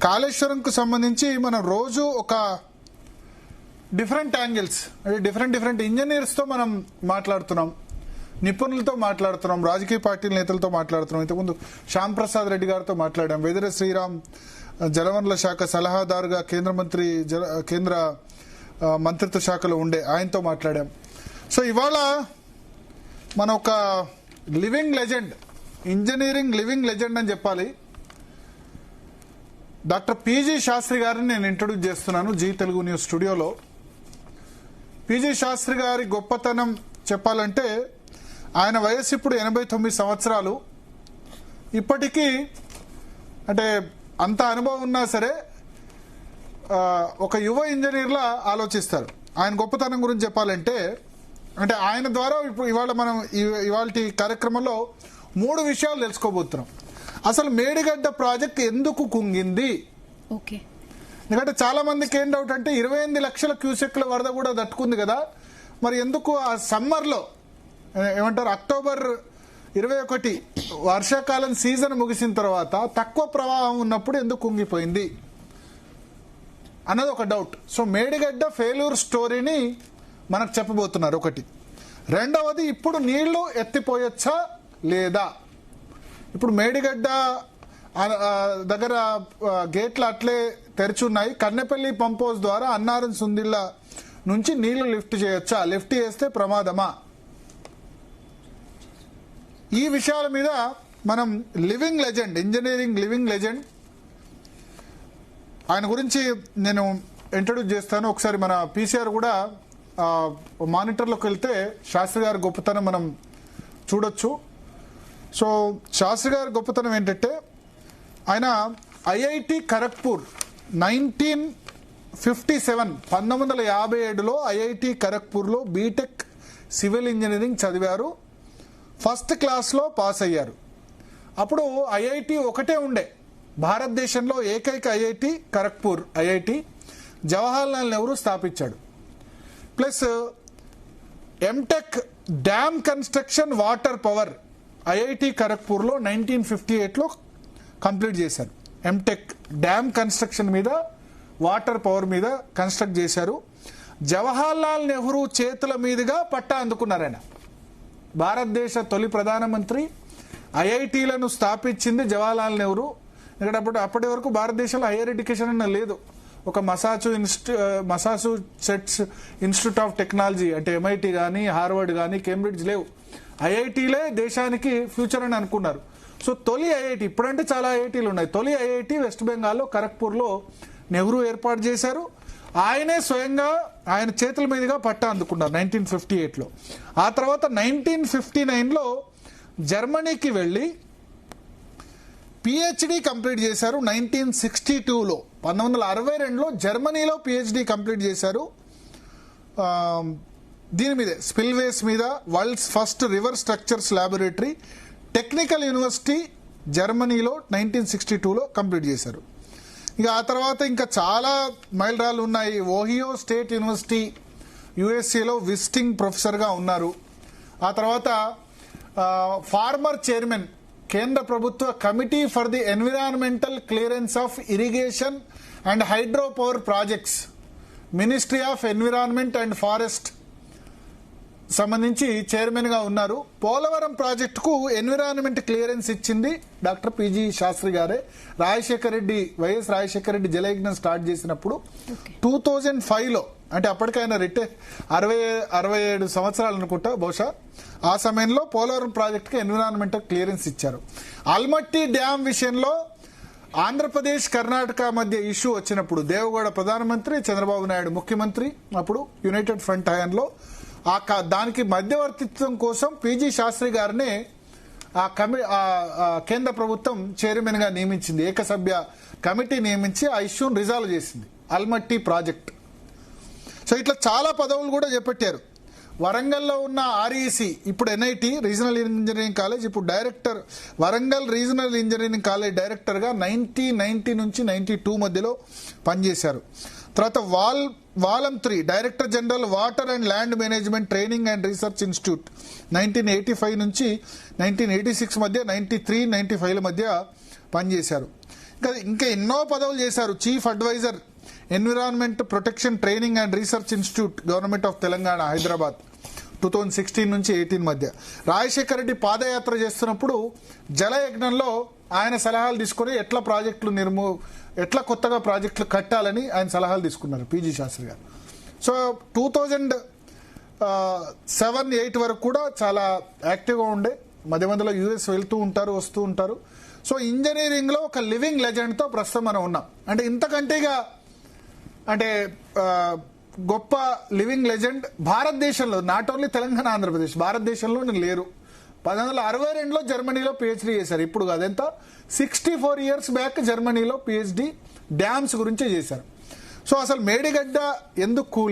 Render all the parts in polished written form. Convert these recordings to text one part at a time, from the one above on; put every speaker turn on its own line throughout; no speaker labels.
కాళేశ్వరంకు సంబంధించి మనం రోజు ఒక డిఫరెంట్ యాంగిల్స్ అంటే డిఫరెంట్ ఇంజనీర్స్తో మనం మాట్లాడుతున్నాం, నిపుణులతో మాట్లాడుతున్నాం, రాజకీయ పార్టీల నేతలతో మాట్లాడుతున్నాం. ఇంతకుముందు శ్యామ్ ప్రసాద్ రెడ్డి గారితో మాట్లాడాం, వెదిర శ్రీరామ్ జలవనరుల శాఖ సలహాదారుగా కేంద్ర మంత్రిత్వ శాఖలో ఉండే ఆయనతో మాట్లాడాం. సో ఇవాళ మన ఒక living legend, engineering living legend అని చెప్పాలి, డాక్టర్ పిజి శాస్త్రి గారిని నేను ఇంట్రొడ్యూస్ చేస్తున్నాను జీ తెలుగు న్యూస్ స్టూడియోలో. పిజి శాస్త్రి గారి గొప్పతనం చెప్పాలంటే ఆయన వయసు ఇప్పుడు 89 సంవత్సరాలు. ఇప్పటికీ అంటే అంత అనుభవం ఉన్నా సరే ఒక యువ ఇంజనీర్లా ఆలోచిస్తారు. ఆయన గొప్పతనం గురించి చెప్పాలంటే అంటే ఆయన ద్వారా ఇప్పుడు ఇవాళ మనం ఇవాళ కార్యక్రమంలో 3 విషయాలు తెలుసుకోబోతున్నాం. అసలు మేడిగడ్డ ప్రాజెక్ట్ ఎందుకు కుంగింది?
ఓకే,
ఎందుకంటే చాలా మందికి ఏం డౌట్ అంటే 28 లక్షల క్యూసెక్ల వరద కూడా తట్టుకుంది కదా, మరి ఎందుకు ఆ సమ్మర్లో ఏమంటారు అక్టోబర్ 21 వర్షాకాలం సీజన్ ముగిసిన తర్వాత తక్కువ ప్రవాహం ఉన్నప్పుడు ఎందుకు కుంగిపోయింది అన్నది ఒక డౌట్. సో మేడిగడ్డ ఫెయిల్యూర్ స్టోరీని మనకు చెప్పబోతున్నారు ఒకటి. రెండవది, ఇప్పుడు నీళ్లు ఎత్తిపోయొచ్చా లేదా? ఇప్పుడు మేడిగడ్డ దగ్గర గేట్లు అట్లే తెరిచున్నాయి. కన్నెపల్లి పంప్ హౌస్ ద్వారా అన్నారం సుందిళ్ళ నుంచి నీళ్లు లిఫ్ట్ చేయొచ్చా? లిఫ్ట్ చేస్తే ప్రమాదమా? ఈ విషయాల మీద మనం living legend, engineering living legend ఆయన గురించి నేను ఇంట్రడ్యూస్ చేస్తాను. ఒకసారి మన పీసీఆర్ కూడా మానిటర్లోకి వెళ్తే శాస్త్రి గారి గొప్పతనం మనం చూడొచ్చు. సో శాస్త్రి గారి గొప్పతనం ఏంటంటే ఆయన ఐఐటి ఖరగ్పూర్ 1957లో ఐఐటి ఖరగ్పూర్లో బీటెక్ సివిల్ ఇంజనీరింగ్ చదివారు. ఫస్ట్ క్లాస్లో పాస్ అయ్యారు. అప్పుడు ఐఐటి ఒకటే ఉండే, భారతదేశంలో ఏకైక ఐఐటి ఖరగ్పూర్ ఐఐటి, జవహర్లాల్ నెహ్రూ స్థాపించాడు. Plus MTech dam construction water power IIT ఖరగ్పూర్లో 1958లో కంప్లీట్ చేశారు. ఎంటెక్ డ్యామ్ కన్స్ట్రక్షన్ మీద, వాటర్ పవర్ మీద కన్స్ట్రక్ట్ చేశారు. జవహర్లాల్ నెహ్రూ చేతుల మీదుగా పట్టా అందుకున్నారు ఆయన. భారతదేశ తొలి ప్రధానమంత్రి. ఐఐటీలను స్థాపించింది జవహర్లాల్ నెహ్రూ. ఎందుకంటే అప్పటి వరకు భారతదేశంలో హైయర్ ఎడ్యుకేషన్ అన్న లేదు. ఒక మసాచుసెట్స్ ఇన్స్టిట్యూట్ ఆఫ్ టెక్నాలజీ అంటే ఎంఐటి కానీ, హార్వర్డ్ కానీ, కేంబ్రిడ్జ్ లేవు. ఐఐటీలే దేశానికి ఫ్యూచర్ అని అనుకున్నారు. సో తొలి ఐఐటి, ఇప్పుడంటే చాలా ఐఐటీలు ఉన్నాయి, తొలి ఐఐటి వెస్ట్ బెంగాల్లో ఖరగ్పూర్లో నెహ్రూ ఏర్పాటు చేశారు. ఆయనే స్వయంగా ఆయన చేతుల మీదుగా పట్టా అందుకున్నారు 1958లో. ఆ తర్వాత 1959లో జర్మనీకి వెళ్ళి పిహెచ్డి కంప్లీట్ చేశారు. 1962లో 1962లో జర్మనీలో పిహెచ్డి కంప్లీట్ చేశారు. దీని మీదే స్పిల్వేస్ మీద, world's first river structures laboratory, technical university జర్మనీలో 1962లో కంప్లీట్ చేశారు. ఇక ఆ తర్వాత ఇంకా చాలా మైలురాళ్ళు ఉన్నాయి. ఓహియో స్టేట్ యూనివర్సిటీ యుఎస్ఏలో విజిటింగ్ ప్రొఫెసర్గా ఉన్నారు. ఆ తర్వాత ఫార్మర్ చైర్మన్ కేంద్ర ప్రభుత్వ committee for the environmental clearance of irrigation and hydro power projects, ministry of environment and forest సంబంధించి చైర్మన్ గా ఉన్నారు. పోలవరం ప్రాజెక్టుకు ఎన్విరాన్మెంట్ క్లియరెన్స్ ఇచ్చింది డాక్టర్ పిజి శాస్త్రి గారే. వైఎస్ రాజశేఖర రెడ్డి జలయజ్ఞం స్టార్ట్ చేసినప్పుడు 2005లో, అంటే అప్పటికైనా 67 సంవత్సరాలు అనుకుంటా బహుశా, ఆ సమయంలో పోలవరం ప్రాజెక్టుకి ఎన్విరాన్మెంటల్ క్లియరెన్స్ ఇచ్చారు. ఆల్మట్టి డ్యామ్ విషయంలో ఆంధ్రప్రదేశ్ కర్ణాటక మధ్య ఇష్యూ వచ్చినప్పుడు దేవగౌడ ప్రధానమంత్రి, చంద్రబాబు నాయుడు ముఖ్యమంత్రి, అప్పుడు యునైటెడ్ ఫ్రంట్ హయాంలో దానికి మధ్యవర్తిత్వం కోసం పిజి శాస్త్రి గారిని కేంద్ర ప్రభుత్వం చైర్మన్ గా నియమించింది. ఏకసభ్య కమిటీ నియమించి ఆ ఇష్యూను రిజాల్వ్ చేసింది, ఆల్మట్టి ప్రాజెక్ట్. సో ఇట్లా చాలా పదవులు కూడా చేపట్టారు. వరంగల్లో ఉన్న ఆర్ఈసి, ఇప్పుడు ఎన్ఐటి రీజనల్ ఇంజనీరింగ్ కాలేజ్, ఇప్పుడు director, Warangal regional engineering college డైరెక్టర్గా 1990 నుంచి 92 మధ్యలో పనిచేశారు. తర్వాత వాలం 3 director general water and land management training and research institute 1985 నుంచి 1986 మధ్య, 93, 95 మధ్య పనిచేశారు. ఇంకా ఎన్నో పదవులు చేశారు. Chief adviser environment protection training and research institute, government of Telangana, Hyderabad, 2016 నుంచి 18 మధ్య. రాజశేఖర రెడ్డి పాదయాత్ర చేస్తున్నప్పుడు జలయజ్ఞంలో ఆయన సలహాలు తీసుకొని ఎట్లా కొత్తగా ప్రాజెక్టులు కట్టాలని ఆయన సలహాలు తీసుకున్నారు పిజి శాస్త్రి గారు. సో 2007-8 వరకు కూడా చాలా యాక్టివ్గా ఉండే, మధ్య మధ్యలో యూఎస్ వెళ్తూ ఉంటారు, వస్తూ ఉంటారు. సో ఇంజనీరింగ్లో ఒక లివింగ్ లెజెండ్తో ప్రస్తుతం మనం ఉన్నాం. అంటే ఇంతకంటేగా అంటే గొప్ప లివింగ్ లెజెండ్ భారతదేశంలో, నాట్ ఓన్లీ తెలంగాణ, ఆంధ్రప్రదేశ్, భారతదేశంలో లేరు. 1962లో జర్మనీలో పిహెచ్డీ చేశారు. ఇప్పుడు అదెంత 64 years బ్యాక్ జర్మనీలో పిహెచ్డీ డ్యామ్స్ గురించే చేశారు. సో అసలు మేడిగడ్డ ఎందుకు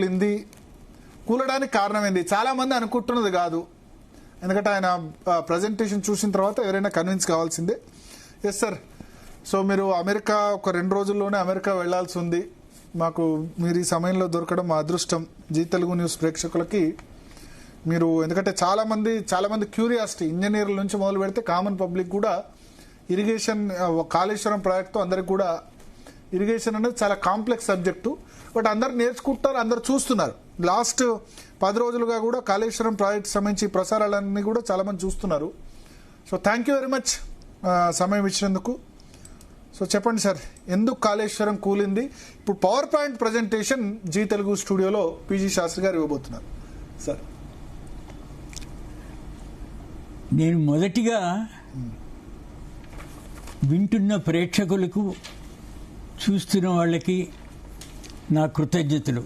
కూలడానికి కారణం ఏంది? చాలా మంది అనుకుంటున్నది కాదు, ఎందుకంటే ఆయన ప్రజెంటేషన్ చూసిన తర్వాత ఎవరైనా కన్విన్స్ కావాల్సిందే. ఎస్ సార్, సో మీరు అమెరికా ఒక 2 రోజుల్లోనే అమెరికా వెళ్లాల్సి ఉంది. మాకు మీరు ఈ సమయంలో దొరకడం మా అదృష్టం. జీ తెలుగు న్యూస్ ప్రేక్షకులకి మీరు, ఎందుకంటే చాలా మంది క్యూరియాసిటీ, ఇంజనీర్ల నుంచి మొదలు పెడితే కామన్ పబ్లిక్ కూడా ఇరిగేషన్, కాళేశ్వరం ప్రాజెక్టుతో అందరికి కూడా ఇరిగేషన్ అనేది చాలా కాంప్లెక్స్ సబ్జెక్టు. బట్ అందరు నేర్చుకుంటారు, అందరు చూస్తున్నారు. లాస్ట్ 10 రోజులుగా కూడా కాళేశ్వరం ప్రాజెక్ట్ సంబంధించి ప్రసారాలన్నీ కూడా చాలా మంది చూస్తున్నారు. So thank you very much సమయం ఇచ్చినందుకు. సో చెప్పండి సార్, ఎందుకు కాళేశ్వరం కూలింది? ఇప్పుడు power point presentation Zee Telugu స్టూడియోలో పిజి శాస్త్రి గారు ఇవ్వబోతున్నారు. సార్,
నేను మొదటిగా వింటున్న ప్రేక్షకులకు, చూస్తున్న వాళ్ళకి నా కృతజ్ఞతలు.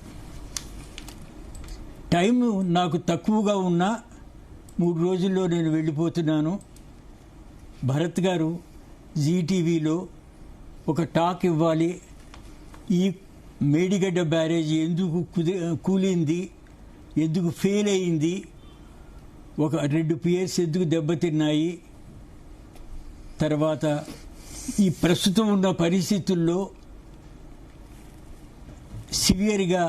టైం నాకు తక్కువగా ఉన్నా 3 రోజుల్లో నేను వెళ్ళిపోతున్నాను. భరత్ గారు జీటీవీలో ఒక టాక్ ఇవ్వాలి. ఈ మేడిగడ్డ బ్యారేజ్ ఎందుకు కూలింది, ఎందుకు ఫెయిల్ అయింది, ఒక 2 పియర్స్ ఎందుకు దెబ్బతిన్నాయి, తర్వాత ఈ ప్రస్తుతం ఉన్న పరిస్థితుల్లో సివియర్గా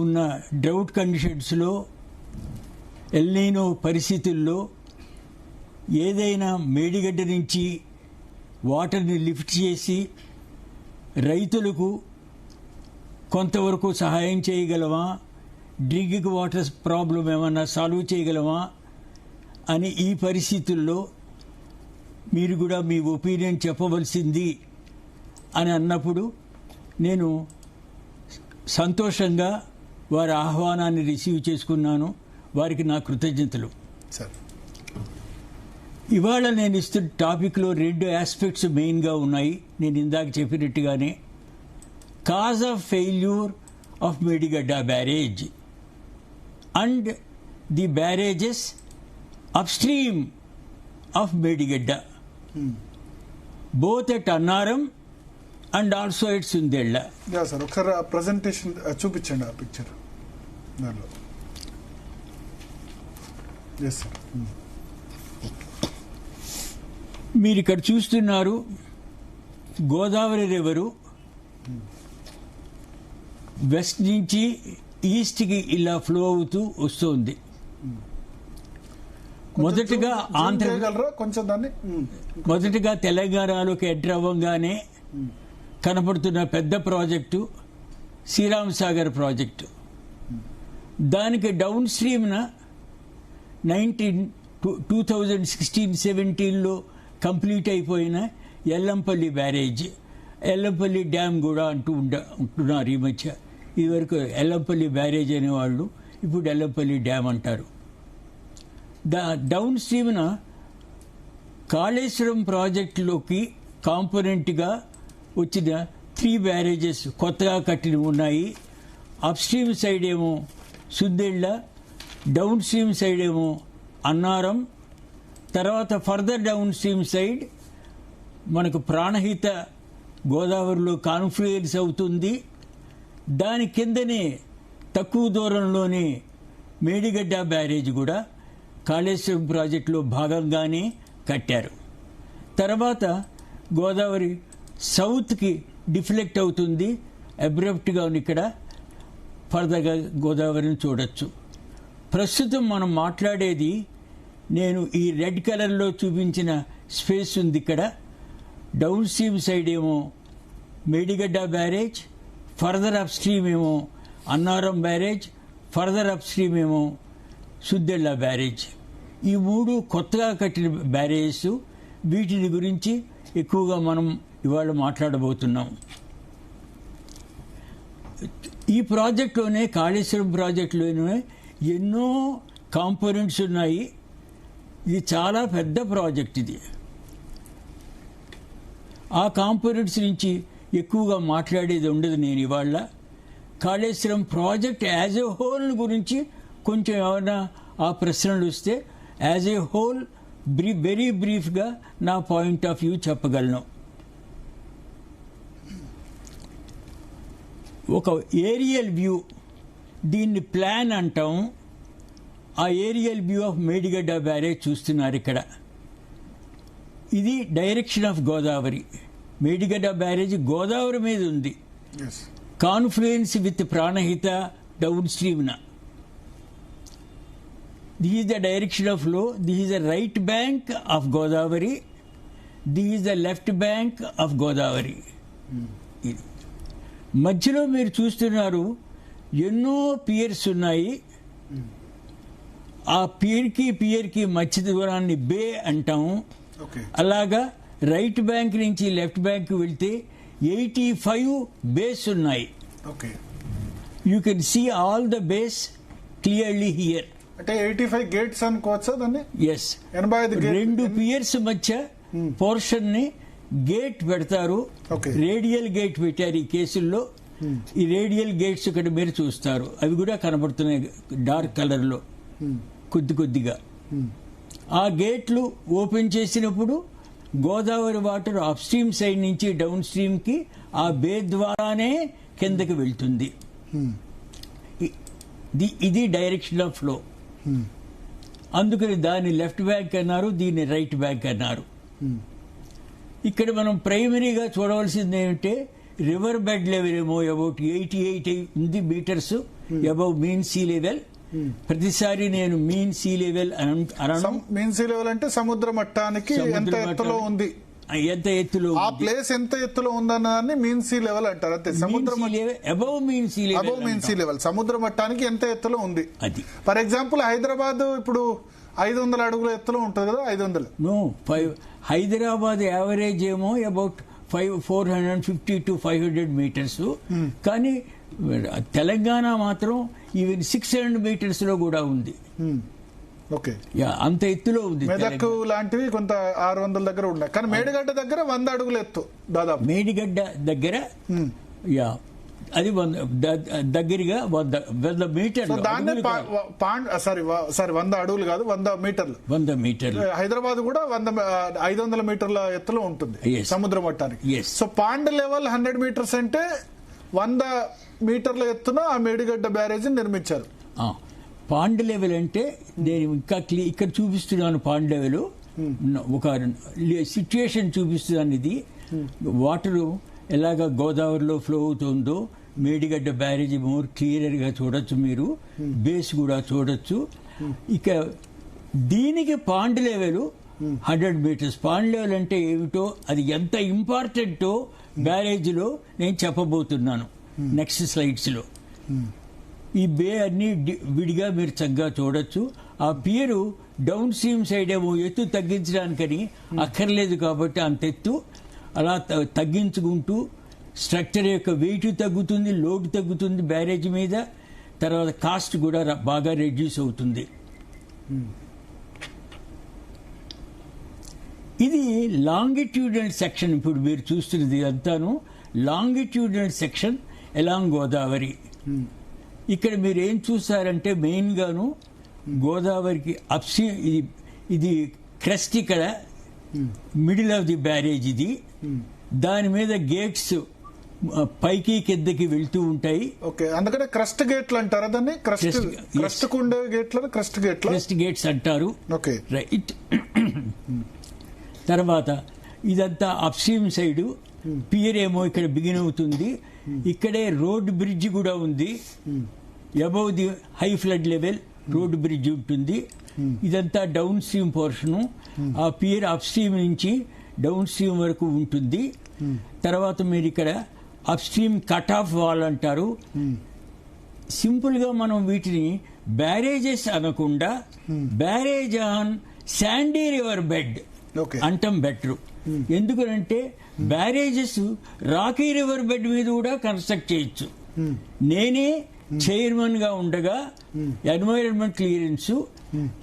ఉన్న డ్రౌట్ కండిషన్స్లో, ఎల్నీనో పరిస్థితుల్లో ఏదైనా మేడిగడ్డ నుంచి వాటర్ని లిఫ్ట్ చేసి రైతులకు కొంతవరకు సహాయం చేయగలమా, డ్రింకింగ్ వాటర్ ప్రాబ్లం ఏమన్నా సాల్వ్ చేయగలమా అని ఈ పరిస్థితుల్లో మీరు కూడా మీ ఒపీనియన్ చెప్పవలసింది అని అన్నప్పుడు నేను సంతోషంగా వారి ఆహ్వానాన్ని రిసీవ్ చేసుకున్నాను. వారికి నా కృతజ్ఞతలు. ఇవాళ నేను ఇస్తున్న టాపిక్లో 2 ఆస్పెక్ట్స్ మెయిన్గా ఉన్నాయి. నేను ఇందాక చెప్పినట్టుగానే cause of failure of Medigadda barrage and the barrages upstream of Medigadda, both at Annaram and also at Sundilla.
Sir ఒకసారి ప్రజెంటేషన్ చూపించండి, ఆ పిక్చర్ దానిలో.
మీరు ఇక్కడ చూస్తున్నారు గోదావరి రివరు వెస్ట్ నుంచి ఈస్ట్కి ఇలా ఫ్లో అవుతూ వస్తుంది. మొదటగా తెలంగాణలోకి ఎంటర్ అవ్వగానే కనపడుతున్న పెద్ద ప్రాజెక్టు శ్రీరామ్ సాగర్ ప్రాజెక్టు. దానికి డౌన్ స్ట్రీమ్న 2016-17లో కంప్లీట్ అయిపోయిన ఎల్లంపల్లి బ్యారేజ్, ఎల్లంపల్లి డ్యామ్ కూడా ఉంటున్నారు ఈ మధ్య. ఇదివరకు ఎల్లంపల్లి బ్యారేజ్ అనేవాళ్ళు, ఇప్పుడు ఎల్లంపల్లి డ్యామ్ అంటారు. డౌన్ స్ట్రీమ్న కాళేశ్వరం ప్రాజెక్టులోకి కాంపోనెంట్గా వచ్చిన 3 బ్యారేజెస్ కొత్తగా కట్టినవి ఉన్నాయి. అప్ స్ట్రీమ్ సైడ్ ఏమో సుందేళ్ల, డౌన్ స్ట్రీమ్ సైడ్ ఏమో అన్నారం, తర్వాత ఫర్దర్ డౌన్ స్ట్రీమ్ సైడ్ మనకు ప్రాణహిత గోదావరిలో కాన్ఫ్లుయెన్స్ అవుతుంది. దాని కిందనే తక్కువ దూరంలోనే మేడిగడ్డ బ్యారేజ్ కూడా కాళేశ్వరం ప్రాజెక్టులో భాగంగానే కట్టారు. తర్వాత గోదావరి సౌత్కి డిఫ్లెక్ట్ అవుతుంది, అబ్రప్ట్గా ఇక్కడ ఫర్దర్గా గోదావరిని చూడొచ్చు. ప్రస్తుతం మనం మాట్లాడేది, నేను ఈ రెడ్ కలర్లో చూపించిన స్పేస్ ఉంది ఇక్కడ, డౌన్ స్ట్రీమ్ సైడ్ ఏమో Medigadda barrage, further upstream ఏమో Annaram barrage, further upstream ఏమో సుద్దెళ్ళ బ్యారేజ్. ఈ 3 కొత్తగా కట్టిన బ్యారేజెస్. వీటిని గురించి ఎక్కువగా మనం ఇవాళ మాట్లాడబోతున్నాం. ఈ ప్రాజెక్టులోనే, కాళేశ్వరం ప్రాజెక్టులోనే ఎన్నో కాంపోనెంట్స్ ఉన్నాయి. ఇది చాలా పెద్ద ప్రాజెక్ట్. ఇది ఆ కాంపోనెంట్స్ నుంచి ఎక్కువగా మాట్లాడేది ఉండదు నేను ఇవాళ. Kaleshwaram project as a whole గురించి కొంచెం ఏమైనా ఆ ప్రశ్నలు వస్తే యాజ్ ఏ హోల్ వెరీ బ్రీఫ్గా నా పాయింట్ ఆఫ్ వ్యూ చెప్పగలను. ఒక ఏరియల్ వ్యూ, దీన్ని ప్లాన్ అంటాం. ఆ aerial view of Medigadda barrage చూస్తున్నారు ఇక్కడ. ఇది direction of Godavari. Medigadda barrage Godavari మీద ఉంది. కాన్ఫ్లుయెన్స్ విత్ ప్రాణహిత డౌన్ స్ట్రీమ్న. This is the direction of flow. This is the right bank of Godavari. This is the left bank of Godavari. ఇది మధ్యలో మీరు చూస్తున్నారు ఎన్నో పియర్స్ ఉన్నాయి. ఆ పియర్కి మధ్య దూరాన్ని బే అంటాము. అలాగా రైట్ బ్యాంక్ నుంచి లెఫ్ట్ బ్యాంక్ వెళ్తే 85 బేస్ ఉన్నాయి. You can see all the bays clearly here.
అంటే 85 గేట్స్ అనుకోవచ్చా దాన్ని?
ఎస్. 2 పియర్స్ మధ్య పోర్షన్ ని గేట్ పెడతారు. రేడియల్ గేట్ పెట్టారు ఈ కేసుల్లో. ఈ రేడియల్ గేట్స్ ఇక్కడ మీరు చూస్తారు. అవి కూడా కనబడుతున్నాయి డార్క్ కలర్ లో కొద్దిగా. ఆ గేట్లు ఓపెన్ చేసినప్పుడు Godavari water up stream side నుంచి డౌన్ స్ట్రీమ్ కి ఆ బే ద్వారానే కిందకి వెళ్తుంది. ఇది డైరెక్షన్ ఆఫ్ ఫ్లో. అందుకని దాన్ని లెఫ్ట్ బ్యాంక్ అన్నారు, దీన్ని రైట్ బ్యాంక్ అన్నారు. ఇక్కడ మనం ప్రైమరీగా చూడవలసింది ఏమిటంటే రివర్ బెడ్ లెవెల్ ఏమో అబౌట్ 88 ఉంది metres above mean sea level. ప్రతిసారి నేను మీన్ సీ లెవెల్ అనను.
మీన్ సీ లెవెల్ అంటే సముద్ర మట్టానికి ఎంత ఎత్తులో ఉంది,
ఎంత ఎత్తులో
ఆ ప్లేస్ ఎంత ఎత్తులో ఉందన్నదాన్ని మీన్ సీ లెవెల్ అంటారు. అంతే. సముద్ర
above mean sea level,
above mean sea level సముద్ర మట్టానికి ఎంత ఎత్తులో ఉంది.
అది
ఫర్ ఎగ్జాంపుల్ హైదరాబాద్ ఇప్పుడు 500 అడుగుల ఎత్తులో ఉంటుంది కదా. 500
హైదరాబాద్ యావరేజ్ ఏమో అబౌట్ 450 to 500 మీటర్స్. కానీ తెలంగాణ మాత్రం ఈవెన్ 600 మీటర్స్ లో కూడా ఉంది. అంత ఎత్తులో ఉంది.
మెదక్ లాంటివి కొంత 600 దగ్గర ఉన్నాయి. కానీ మేడిగడ్డ దగ్గర 100 అడుగుల ఎత్తు దాదాపు.
మేడిగడ్డ దగ్గర అది దగ్గరగా 100 మీటర్లు.
దాన్ని 100 అడుగులు కాదు, 100 మీటర్లు.
100 మీటర్లు.
హైదరాబాద్ కూడా 500 మీటర్ల ఎత్తులో ఉంటుంది సముద్ర మట్టానికి. సో పాండ్ లెవెల్ 100 మీటర్స్ అంటే 100 మీటర్ల ఎత్తున ఆ మేడిగడ్డ బ్యారేజ్ నిర్మించారు.
పాండ్ లెవెల్ అంటే నేను ఇంకా ఇక్కడ చూపిస్తున్నాను. పాండ్ లెవెల్ ఒక సిచ్యుయేషన్ చూపిస్తున్నాను. ఇది వాటర్ ఎలాగా గోదావరిలో ఫ్లో అవుతుందో మేడిగడ్డ బ్యారేజ్ మోర్ క్లియర్ గా చూడొచ్చు మీరు. బేస్ కూడా చూడొచ్చు. ఇక దీనికి pond level 100 metres. Pond level అంటే ఏమిటో, అది ఎంత ఇంపార్టెంటో బ్యారేజ్ లో నేను చెప్పబోతున్నాను నెక్స్ట్ స్లైడ్స్ లో. ఈ బే అన్ని విడిగా మీరు చక్కగా చూడొచ్చు. ఆ పియరు డౌన్ స్ట్రీమ్ సైడ్ ఏమో ఎత్తు తగ్గించడానికని అక్కర్లేదు కాబట్టి అంత ఎత్తు అలా తగ్గించుకుంటూ స్ట్రక్చర్ యొక్క వెయిట్ తగ్గుతుంది, లోడ్ తగ్గుతుంది బ్యారేజ్ మీద. తర్వాత కాస్ట్ కూడా బాగా రెడ్యూస్ అవుతుంది. ఇది లాంగిట్యూడల్ సెక్షన్. ఇప్పుడు మీరు చూస్తున్నది అంతాను లాంగిట్యూడల్ సెక్షన్ ఎలాంగ్ గోదావరి. ఇక్కడ మీరు ఏం చూస్తారంటే మెయిన్ గాను గోదావరికి ఇది క్రెస్ట్ ఇక్కడ మిడిల్ ఆఫ్ ది బ్యారేజ్. ఇది దాని మీద గేట్స్ పైకి కిందకి వెళ్తూ ఉంటాయి.
అందుకనే క్రస్ట్ గేట్లు అంటారా దాన్ని? క్రస్ట్ కుండే గేట్లను క్రస్ట్
గేట్స్ అంటారు. రైట్. తర్వాత ఇదంతా అప్స్ట్రీమ్ సైడ్ పియర్ ఏమో ఇక్కడ బిగిన్ అవుతుంది. ఇక్కడే రోడ్ బ్రిడ్జ్ కూడా ఉంది. Above the high flood level road bridge ఉంటుంది. ఇదంతా డౌన్ స్ట్రీమ్ పోర్షన్. ఆ పియర్ అప్ స్ట్రీమ్ నుంచి డౌన్ స్ట్రీమ్ వరకు ఉంటుంది. తర్వాత మీరు ఇక్కడ up stream cut of wall అంటారు. సింపుల్ గా మనం వీటిని బ్యారేజెస్ అనకుండా barrage on sandy river bed
okay
అంటాం బెటర్. ఎందుకంటే బ్యారేజెస్ రాకీ రివర్ బెడ్ మీద కూడా కన్స్ట్రక్ట్ చేయొచ్చు. నేనే చైర్మన్ గా ఉండగా ఎన్వైరన్మెంట్ క్లియరెన్స్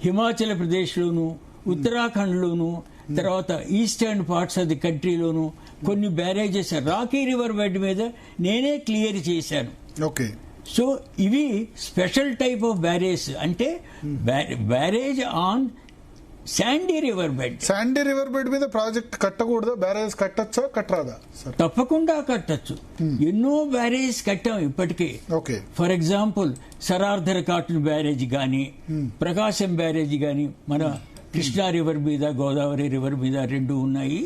హిమాచల్ ప్రదేశ్ లోను, ఉత్తరాఖండ్ లోను, తర్వాత ఈస్టర్న్ పార్ట్స్ ఆఫ్ ది కంట్రీలోను కొన్ని బ్యారేజెస్ రాకీ రివర్ బెడ్ మీద నేనే క్లియర్ చేశాను.
ఓకే.
సో ఇవి స్పెషల్ టైప్ ఆఫ్ బ్యారేజ్, అంటే barrage on sandy river bed.
Sandy river bed మీద ప్రాజెక్ట్ కట్టకూడదా? బ్యారేజ్ కట్టచ్చా కట్టరాదా సార్?
తప్పకుండా కట్టచ్చు. ఎన్నో బ్యారేజ్ కట్టాం ఇప్పటికే.
Okay.
For example Sir Arthur Cotton barrage గాని, ప్రకాశం బ్యారేజ్ గాని, మన కృష్ణా రివర్ మీద, గోదావరి రివర్ మీద 2 ఉన్నాయి.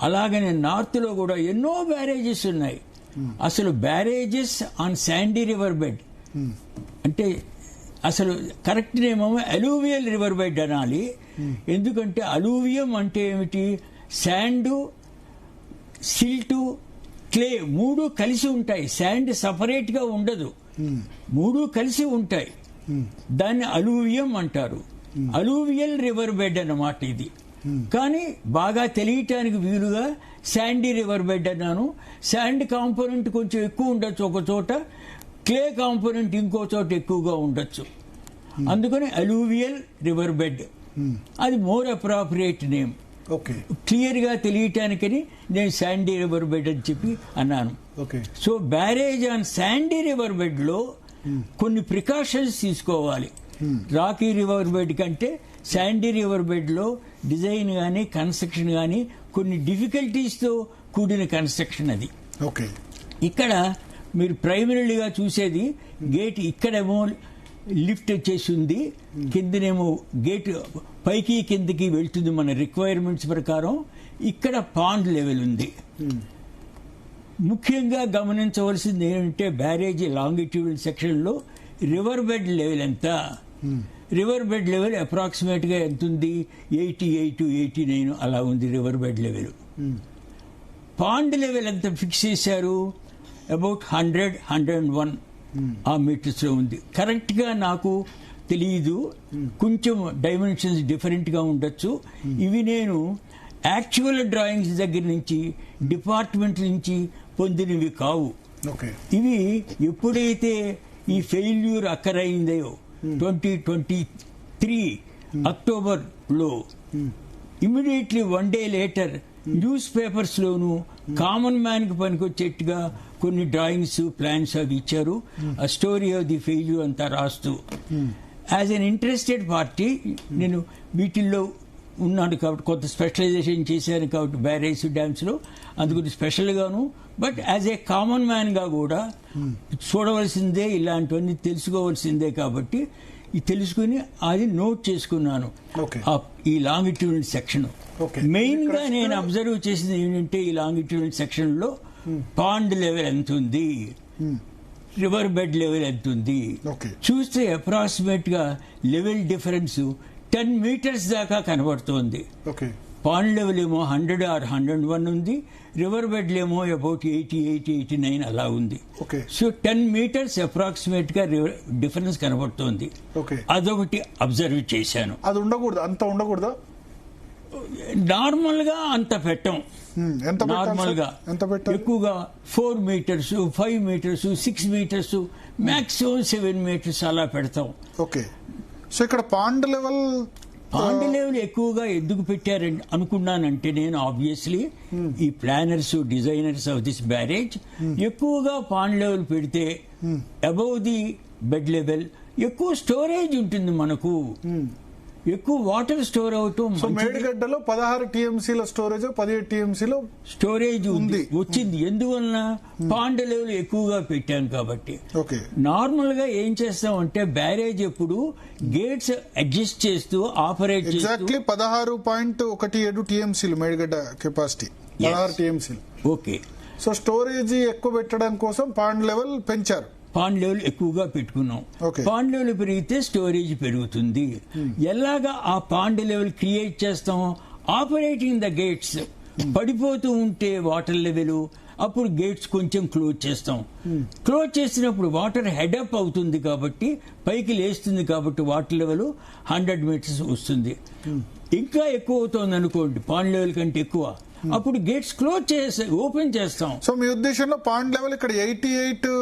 అలాగనే నార్త్ లో కూడా ఎన్నో బ్యారేజెస్ ఉన్నాయి. అసలు barrages on sandy river bed అంటే అసలు కరెక్ట్ నేమో అలూవియల్ రివర్ బెడ్ అనాలి. ఎందుకంటే అలూవియం అంటే ఏమిటి? శాండు, సిల్టు, క్లే 3 కలిసి ఉంటాయి. శాండ్ సపరేట్ గా ఉండదు, 3 కలిసి ఉంటాయి. దాన్ని అలూవియం అంటారు. అలూవియల్ రివర్ బెడ్ అన్నమాట ఇది. కానీ బాగా తెలియటానికి వీలుగా శాండీ రివర్ బెడ్ అన్నాను. శాండ్ కాంపోనెంట్ కొంచెం ఎక్కువ ఉండొచ్చు ఒక చోట, క్లే కాంపోనెంట్ ఇంకో చోట ఎక్కువగా ఉండొచ్చు. అందుకని అలూవియల్ రివర్ బెడ్ అది more appropriate name.
Okay.
Clear గా తెలియటానికని నేను శాండీ రివర్ బెడ్ అని చెప్పి అన్నాను.
Okay.
So barrage on sandy river bed లో కొన్ని ప్రికాషన్స్ తీసుకోవాలి. రాకీ రివర్ బెడ్ కంటే శాండీ రివర్ బెడ్ లో డిజైన్ గానీ కన్స్ట్రక్షన్ గానీ కొన్ని డిఫికల్టీస్ తో కూడిన కన్స్ట్రక్షన్ అది.
ఓకే.
ఇక్కడ మీరు ప్రైమరీగా చూసేది గేట్ ఇక్కడేమో లిఫ్ట్ వచ్చేసి ఉంది, కిందనేమో గేట్ పైకి కిందకి వెళ్తుంది మన రిక్వైర్మెంట్స్ ప్రకారం. ఇక్కడ పాండ్ లెవెల్ ఉంది. ముఖ్యంగా గమనించవలసింది ఏంటంటే బ్యారేజీ లాంగిట్యూడల్ సెక్షన్ లో రివర్ బెడ్ లెవెల్ ఎంత? రివర్ బెడ్ లెవెల్ అప్రాక్సిమేట్ గా ఎంత ఉంది? 88, 89 అలా ఉంది river bed level. Pond level ఎంత ఫిక్స్ చేశారు? అబౌట్ 100, 101 ఆ మీటర్స్ లో ఉంది. కరెక్ట్ గా నాకు తెలియదు, కొంచెం డైమెన్షన్స్ డిఫరెంట్ గా ఉండొచ్చు. ఇవి నేను యాక్చువల్ డ్రాయింగ్స్ దగ్గర నుంచి, డిపార్ట్మెంట్ నుంచి పొందినవి కావు. ఇవి ఎప్పుడైతే ఈ ఫెయిల్యూర్ అక్కరైందో 2023 అక్టోబర్ లో, immediately 1 day later news papers లోను కామన్ మ్యాన్ కి పనికొచ్చేట్టుగా కొన్ని డ్రాయింగ్స్, ప్లాన్స్ అవి ఇచ్చారు. ఆ స్టోరీ ఆఫ్ ది ఫెయిల్యూర్ అంతా రాస్తూ. యాజ్ అన్ ఇంట్రెస్టెడ్ పార్టీ నేను వీటిల్లో ఉన్నాను కాబట్టి, కొంత స్పెషలైజేషన్ చేశాను కాబట్టి బ్యారేజ్ డ్యామ్స్ లో, అందుకు స్పెషల్ గాను. But as a common man గా కూడా చూడవలసిందే, ఇలాంటివన్నీ తెలుసుకోవాల్సిందే కాబట్టి తెలుసుకుని అది నోట్ చేసుకున్నాను. ఈ లాంగిట్యూడల్ సెక్షన్ మెయిన్ గా నేను అబ్జర్వ్ చేసింది ఏంటంటే, ఈ లాంగిట్యూడల్ సెక్షన్ లో పాండ్ లెవెల్ ఎంత ఉంది, రివర్ బెడ్ లెవెల్ ఎంత ఉంది చూస్తే అప్రాక్సిమేట్ గా లెవెల్ డిఫరెన్స్ 10 meters దాకా కనబడుతోంది. పాండ్ లెవెల్ ఏమో 100 or 101 ఉంది, రివర్ బెడ్ ఏమో అబౌట్ 88, 89 అలా ఉంది. సో 10 meters అప్రాక్సిమేట్ గా డిఫరెన్స్ కనబడుతోంది. అదొకటి అబ్జర్వ్ చేశాను.
అది ఉండకూడదు, అంత ఉండకూడదా?
నార్మల్ గా అంత పెట్టం. నార్మల్ గా ఎక్కువగా 4 meters, 5 meters, 6 meters, maximum 7 meters అలా పెడతాం.
సో ఇక్కడ పాండ్ లెవెల్
ఎక్కువగా ఎందుకు పెట్టారని అనుకున్నానంటే, నేను ఆబ్వియస్లీ ఈ planners, designers of this barrage ఎక్కువగా పాండ్ లెవెల్ పెడితే అబౌవ్ ది బెడ్ లెవెల్ ఎక్కువ స్టోరేజ్ ఉంటుంది, మనకు ఎక్కువ వాటర్ స్టోర్ అవటం.
మేడిగడ్డలో 16 TMCల స్టోరేజ్, 17 TMCలో
స్టోరేజ్ ఉంది వచ్చింది. ఎందువలన? పాండ్ లెవెల్ ఎక్కువగా పెట్టాను కాబట్టి. నార్మల్ గా ఏం చేస్తాం అంటే, బ్యారేజ్ ఎప్పుడు గేట్స్ అడ్జస్ట్ చేస్తూ ఆపరేట్ చేస్తూ
16.17 TMCలు మేడిగడ్డ కెపాసిటీ 16 TMCలు. సో స్టోరేజ్ ఎక్కువ పెట్టడం కోసం పాండ్ లెవెల్ పెంచారు.
పాండ్ లెవెల్ ఎక్కువగా పెట్టుకున్నాం. పాండ్ లెవెల్ పెరిగితే స్టోరేజ్ పెరుగుతుంది. ఎలాగా ఆ పాండ్ లెవెల్ క్రియేట్ చేస్తాం? Operating the gates. పడిపోతూ ఉంటే వాటర్ లెవెల్, అప్పుడు గేట్స్ కొంచెం క్లోజ్ చేస్తాం. క్లోజ్ చేసినప్పుడు వాటర్ హెడప్ అవుతుంది కాబట్టి, పైకి లేస్తుంది కాబట్టి వాటర్ లెవెల్ 100 మీటర్స్ వస్తుంది. ఇంకా ఎక్కువ అవుతుంది అనుకోండి, పాండ్ లెవెల్ కంటే ఎక్కువ, అప్పుడు గేట్స్ క్లోజ్ చేసి ఓపెన్ చేస్తాం.
సో మీ ఉద్దేశంలో పాండ్ లెవెల్ ఇక్కడ 88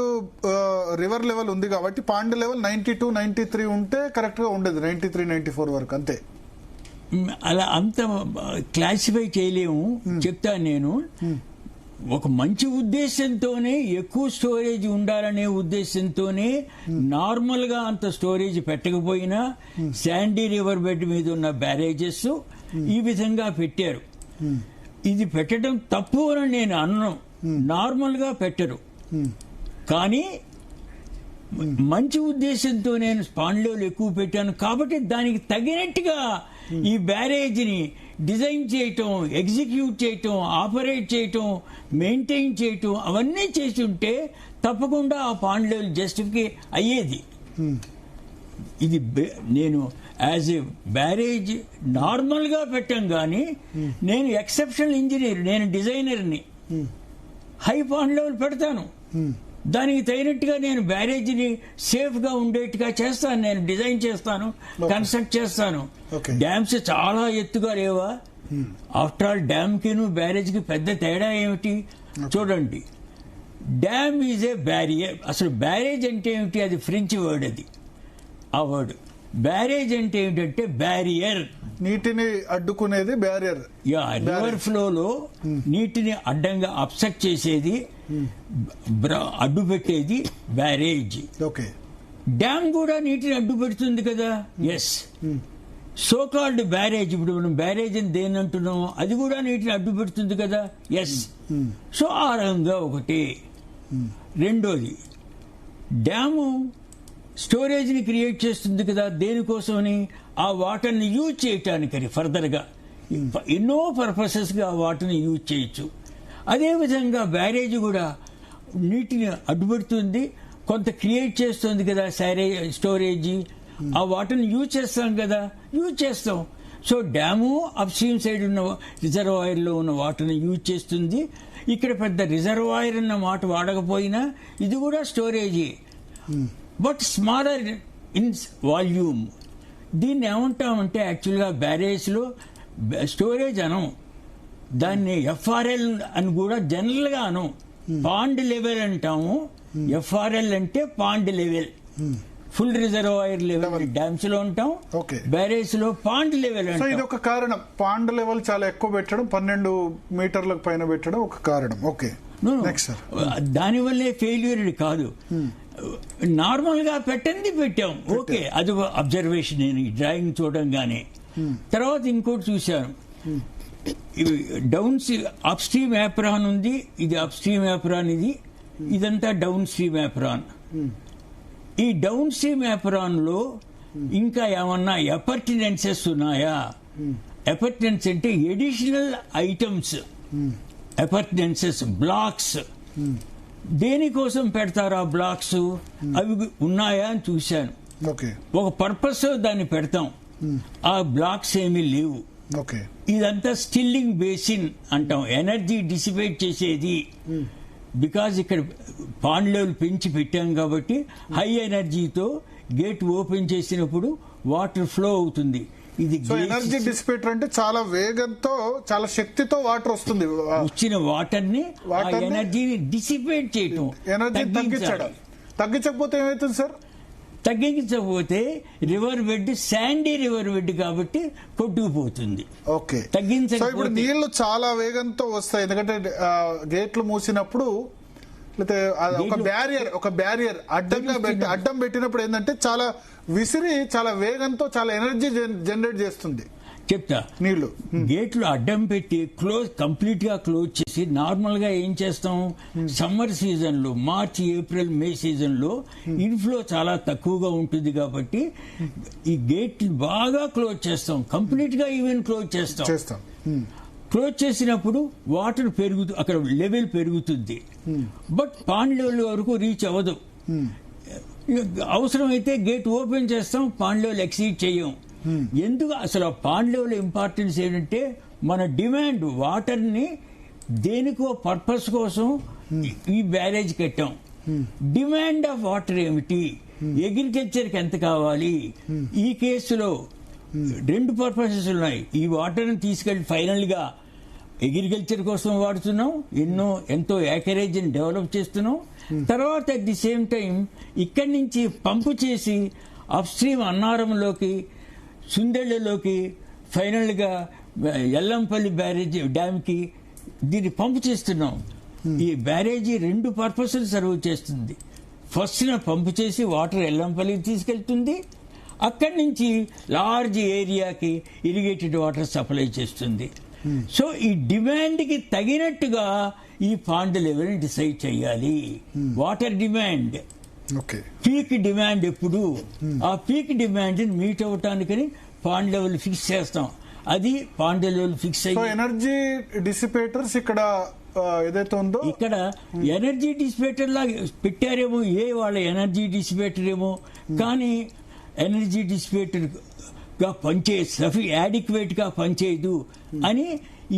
రివర్ లెవెల్ ఉంది కాబట్టి పాండ్ లెవెల్ 92, 93 ఉంటే కరెక్ట్ గా ఉండేది, 93, 94 వరకు అంతే.
అలా అంత క్లాసిఫై చేయలేము. చెప్తాను నేను. ఒక మంచి ఉద్దేశంతోనే ఎక్కువ స్టోరేజ్ ఉండాలనే ఉద్దేశంతోనే నార్మల్ గా అంత స్టోరేజ్ పెట్టకపోయినా శాండీ రివర్ బెడ్ మీద ఉన్న బ్యారేజెస్ ఈ విధంగా పెట్టారు. ఇది పెట్టడం తప్పు అని నేను అన్నాను. నార్మల్ గా పెట్టరు, కానీ మంచి ఉద్దేశంతో నేను పాండ్లోలు ఎక్కువ పెట్టాను కాబట్టి దానికి తగినట్టుగా ఈ బ్యారేజ్ని డిజైన్ చేయటం, ఎగ్జిక్యూట్ చేయటం, ఆపరేట్ చేయటం, మెయింటైన్ చేయటం అవన్నీ చేసి ఉంటే తప్పకుండా ఆ పాండ్లోలు జస్టిఫై అయ్యేది. ఇది నేను యాజ్ ఏ బ్యారేజ్ నార్మల్ గా పెట్టాం, కానీ నేను ఎక్సెప్షనల్ ఇంజనీర్, నేను డిజైనర్ని. హై పాండ్ లెవెల్ పెడతాను, దానికి తగినట్టుగా నేను బ్యారేజ్ని సేఫ్ గా ఉండేట్టుగా చేస్తాను. నేను డిజైన్ చేస్తాను, కన్స్ట్రక్ట్ చేస్తాను. డ్యామ్స్ చాలా ఎత్తుగా లేవా? ఆఫ్టర్ ఆల్ డ్యామ్ కి బ్యారేజ్ కి పెద్ద తేడా ఏమిటి చూడండి. Dam is a barrier. అసలు బ్యారేజ్ అంటే ఏమిటి? అది ఫ్రెంచ్ వర్డ్. అది ఆ వర్డ్. బ్యారేజ్ అంటే ఏమిటంటే బ్యారియర్,
నీటిని అడ్డుకునేది బ్యారియర్.
రివర్ ఫ్లోలో నీటిని అడ్డంగా అబ్స్ట్రక్ట్ చేసేది, అడ్డు పెట్టేది బ్యారేజ్.
ఓకే.
డ్యామ్ కూడా నీటిని అడ్డు పెడుతుంది కదా. Yes, so called barrage. ఇప్పుడు మనం బ్యారేజ్ అని దేని అంటున్నాము, అది కూడా నీటిని అడ్డు పెడుతుంది కదా. ఎస్. సో ఆ రకంగా ఒకటి. రెండోది, డ్యాము స్టోరేజ్ని క్రియేట్ చేస్తుంది కదా. దేనికోసమని? ఆ వాటర్ని యూజ్ చేయటానికని. ఫర్దర్గా ఎన్నో పర్పసెస్గా ఆ వాటర్ని యూజ్ చేయొచ్చు. అదేవిధంగా బ్యారేజ్ కూడా నీటిని అడ్డుపెడుతుంది, కొంత క్రియేట్ చేస్తుంది కదా స్టోరేజ్. ఆ వాటర్ని యూజ్ చేస్తాం కదా, యూజ్ చేస్తాం. So dam up stream side ఉన్న రిజర్వాయర్లో ఉన్న వాటర్ని యూజ్ చేస్తుంది. ఇక్కడ పెద్ద రిజర్వాయర్ అన్న మాట వాడకపోయినా ఇది కూడా storage, but smaller in volume. దీన్ని ఏమంటామంటే యాక్చువల్గా బ్యారేజ్లో స్టోరేజ్ అనం, దాన్ని ఎఫ్ఆర్ఎల్ అని కూడా జనరల్గా అనం. పాండ్ లెవెల్ అంటాము. ఎఫ్ఆర్ఎల్ అంటే pond level, full reservoir level dams లో ఉంటాం. బ్యారేజ్ లో పాండ్ లెవెల్.
సో ఇది ఒక కారణం, పాండ్ లెవెల్ చాలా ఎక్కువ పెట్టడం, 12 మీటర్లకు పైన పెట్టడం ఒక కారణం. ఓకే.
దానివల్లే ఫెయిల్యూర్ కాదు, నార్మల్ గా పెట్టండి పెట్టాం. ఓకే, అది అబ్జర్వేషన్. నేను డ్రాయింగ్ చూడంగానే తర్వాత ఇంకోటి చూశాను. డౌన్ అప్ స్ట్రీమ్ యాప్రాన్ ఉంది, ఇది అప్ స్ట్రీమ్ యాప్రాన్, ఇదంతా డౌన్ స్ట్రీమ్ యాప్రాన్. ఈ డౌన్ స్ట్రీమ్ యాప్రాన్ లో ఇంకా ఏమన్నా ఎపర్టినెన్సెస్ ఉన్నాయా? ఎపర్టినెన్స్ అంటే ఎడిషనల్ ఐటమ్స్, ఎపర్టినెన్సెస్, బ్లాక్స్. దేనికోసం పెడతారు ఆ బ్లాక్స్? అవి ఉన్నాయా అని చూశాను. ఒక పర్పస్ దాన్ని పెడతాం, ఆ బ్లాక్స్ ఏమీ లేవు. ఇదంతా స్టిల్లింగ్ బేసిన్ అంటాం, ఎనర్జీ డిసిపేట్ చేసేది. బికాజ్ ఇక్కడ పాండ్ లెవెల్ పెంచి పెట్టాం కాబట్టి హై ఎనర్జీతో గేట్ ఓపెన్ చేసినప్పుడు వాటర్ ఫ్లో అవుతుంది. ఇది
ఎనర్జీ డిసిపేటర్ అంటే చాలా వేగంతో, చాలా శక్తితో వాటర్ వస్తుంది.
వచ్చిన వాటర్ ని ఎనర్జీని డిసిపేట్ చేయటం,
ఎనర్జీ తగ్గించకపోతే ఏమవుతుంది సార్?
తగ్గించకపోతే river bed sandy river bed కాబట్టి కొట్టుకుపోతుంది.
ఓకే.
తగ్గించకపోతే
ఇప్పుడు నీళ్లు చాలా వేగంతో వస్తాయి, ఎందుకంటే గేట్లు మూసినప్పుడు, లేకపోతే ఒక బ్యారియర్ అడ్డం పెట్టినప్పుడు ఏంటంటే చాలా విసిరి చాలా వేగంతో చాలా ఎనర్జీ జనరేట్ చేస్తుంది.
చెప్తా.
నీళ్లు
గేట్లు అడ్డం పెట్టి కంప్లీట్ గా క్లోజ్ చేసి నార్మల్ గా ఏం చేస్తాం? సమ్మర్ సీజన్ లో, మార్చ్, ఏప్రిల్, మే సీజన్ లో ఇన్ఫ్లో చాలా తక్కువగా ఉంటుంది కాబట్టి ఈ గేట్లు బాగా క్లోజ్ చేస్తాం, కంప్లీట్ గా ఈవెన్ క్లోజ్ చేస్తాం. క్లోజ్ చేసినప్పుడు వాటర్ పెరుగుతుంది, అక్కడ లెవెల్ పెరుగుతుంది, బట్ పాండ్ లెవెల్ వరకు రీచ్ అవ్వదు. అవసరమైతే గేట్ ఓపెన్ చేస్తాం, పాండ్ లెవెల్ ఎక్సీడ్ చేయం. ఎందుకు? అసలు ఆ పాండ్ లెవెల్ ఇంపార్టెన్స్ ఏంటంటే మన డిమాండ్ వాటర్ని దేనికో పర్పస్ కోసం ఈ బ్యారేజ్ కట్టాం. డిమాండ్ ఆఫ్ వాటర్ ఏమిటి, అగ్రికల్చర్కి ఎంత కావాలి? ఈ కేసులో రెండు పర్పసెస్ ఉన్నాయి. ఈ వాటర్ని తీసుకెళ్లి ఫైనల్గా అగ్రికల్చర్ కోసం వాడుతున్నాం, ఎంతో ఏకరేజ్ని డెవలప్ చేస్తున్నాం. తర్వాత అట్ ది సేమ్ టైం ఇక్కడి నుంచి పంపు చేసి అప్ స్ట్రీమ్ అన్నారంలోకి, సుందెళ్లలోకి, ఫైనల్గా ఎల్లంపల్లి బ్యారేజ్ డ్యామ్కి దీన్ని పంపు చేస్తున్నాం. ఈ బ్యారేజీ రెండు పర్పస్లు సర్వ్ చేస్తుంది. ఫస్ట్ పంపు చేసి వాటర్ ఎల్లంపల్లికి తీసుకెళ్తుంది, అక్కడి నుంచి లార్జ్ ఏరియాకి ఇరిగేటెడ్ వాటర్ సప్లై చేస్తుంది. సో ఈ డిమాండ్కి తగినట్టుగా ఈ పాండ్ లెవెల్ని డిసైడ్ చేయాలి. వాటర్ డిమాండ్, పీక్ డిమాండ్ ఎప్పుడు, ఆ పీక్ డిమాండ్ని మీట్ అవ్వటానికని పాండ్ లెవెల్ ఫిక్స్ చేస్తాం. అది పాండ్ లెవెల్ ఫిక్స్ అయ్యి
ఎనర్జీ డిసిపేటర్స్ ఇక్కడ ఏదైతే ఉందో ఇక్కడ
ఎనర్జీ డిసిపేటర్ లాగా పెట్టారేమో, వాళ్ళ ఎనర్జీ డిసిపేటర్ ఏమో, కానీ ఎనర్జీ డిసిపేటర్ గా పనిచేయ యాడిక్వేట్ గా పనిచేయదు అని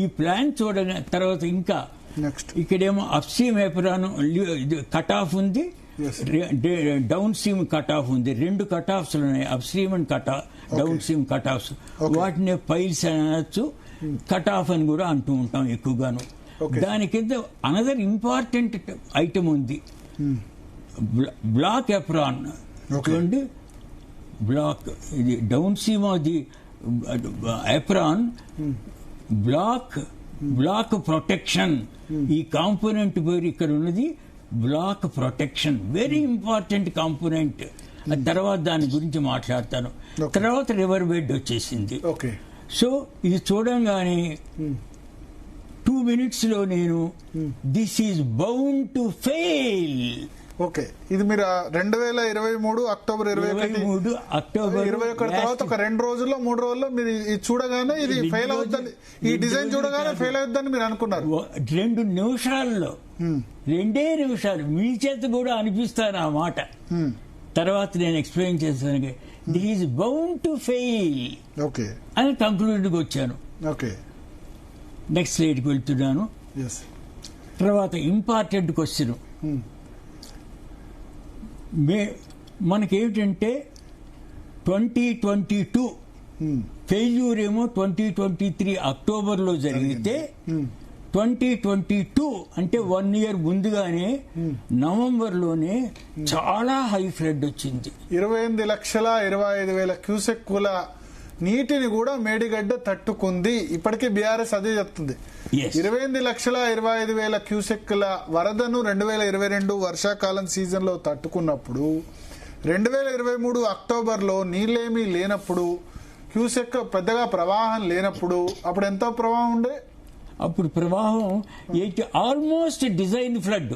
ఈ ప్లాన్ చూడగా తర్వాత ఇంకా ఇక్కడేమో up stream apron cut off ఉంది, డౌన్ స్ట్రీమ్ కట్ ఆఫ్ ఉంది. రెండు కట్ ఆఫ్స్ ఉన్నాయి, up stream and down stream cut offs. వాటిని పైల్స్ అనొచ్చు, కట్ ఆఫ్ అని కూడా అంటూ ఉంటాం ఎక్కువగాను. దాని కింద అనదర్ ఇంపార్టెంట్ ఐటమ్ ఉంది, బ్లాక్ ఎప్రాన్. చూడండి, బ్లాక్ ఇది down stream of the apron, block protection. ఈ కాంపోనెంట్ పేరు ఇక్కడ ఉన్నది block protection, very important component. తర్వాత దాని గురించి మాట్లాడతాను. తర్వాత రివర్ బెడ్ వచ్చేసింది. సో ఇది చూడంగానే 2 minutes లో నేను this is bound to fail.
ఇది మీరు 2023 అక్టోబర్ 21 తర్వాత ఒక 2 రోజుల్లో 3 రోజుల్లో మీరు ఇది చూడగానే ఇది ఫెయిల్ అవుతుంది, ఈ డిజైన్ చూడగానే ఫెయిల్ అవుతుందని మీరు అనుకున్నారు.
2 నిమిషాల్లో, 2 నిమిషాలు మీ చేత కూడా అనిపిస్తాను ఆ మాట. తర్వాత నేను ఎక్స్ప్లెయిన్ చేస్తాను, this is bound to fail అని కంక్లూడ్కి వచ్చాను. నెక్స్ట్ స్లైడ్కి వెళ్తున్నాను. తర్వాత ఇంపార్టెంట్ క్వశ్చన్ మనకేమిటంటే 2022 ఫెయిల్యూర్ ఏమో 2023 అక్టోబర్లో జరిగితే 2022 అంటే 1 year ముందుగానే నవంబర్లోనే చాలా హై ఫ్లడ్ వచ్చింది.
28,25,000 క్యూసెక్కుల నీటిని కూడా మేడిగడ్డ తట్టుకుంది. ఇప్పటికీ బీఆర్ఎస్ అదే చెప్తుంది. 28,25,000 క్యూసెక్కుల వరదను 2022 వర్షాకాలం సీజన్ లో తట్టుకున్నప్పుడు 2023 అక్టోబర్లో నీళ్ళేమీ లేనప్పుడు, క్యూసెక్ పెద్దగా ప్రవాహం లేనప్పుడు అప్పుడు ఎంత ప్రవాహం ఉండే?
అప్పుడు ప్రవాహం ఆల్మోస్ట్ డిజైన్ ఫ్లడ్.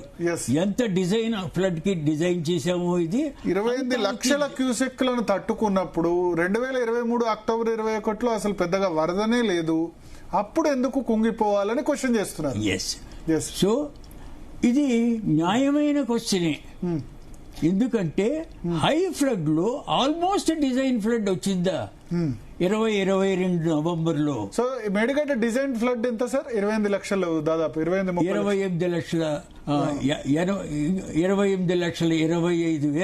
ఎంత డిజైన్ ఫ్లడ్ కి డిజైన్ చేసామో ఇది
28 లక్షల క్యూసెక్లను తట్టుకున్నప్పుడు 2023 అక్టోబర్ 21లో అసలు పెద్దగా వరదనే లేదు. అప్పుడు ఎందుకు కుంగిపోవాలని క్వశ్చన్ చేస్తున్నారు.
సో ఇది న్యాయమైన క్వశ్చనే. ఎందుకంటే హై ఫ్లడ్ లో ఆల్మోస్ట్ డిజైన్ ఫ్లడ్ వచ్చిందా 2022 నవంబర్లో.
సో మేడిగడ్డ డిజైన్ ఫ్లడ్ ఎంత సార్? 28 లక్షలు, దాదాపు
28 లక్షల 25,000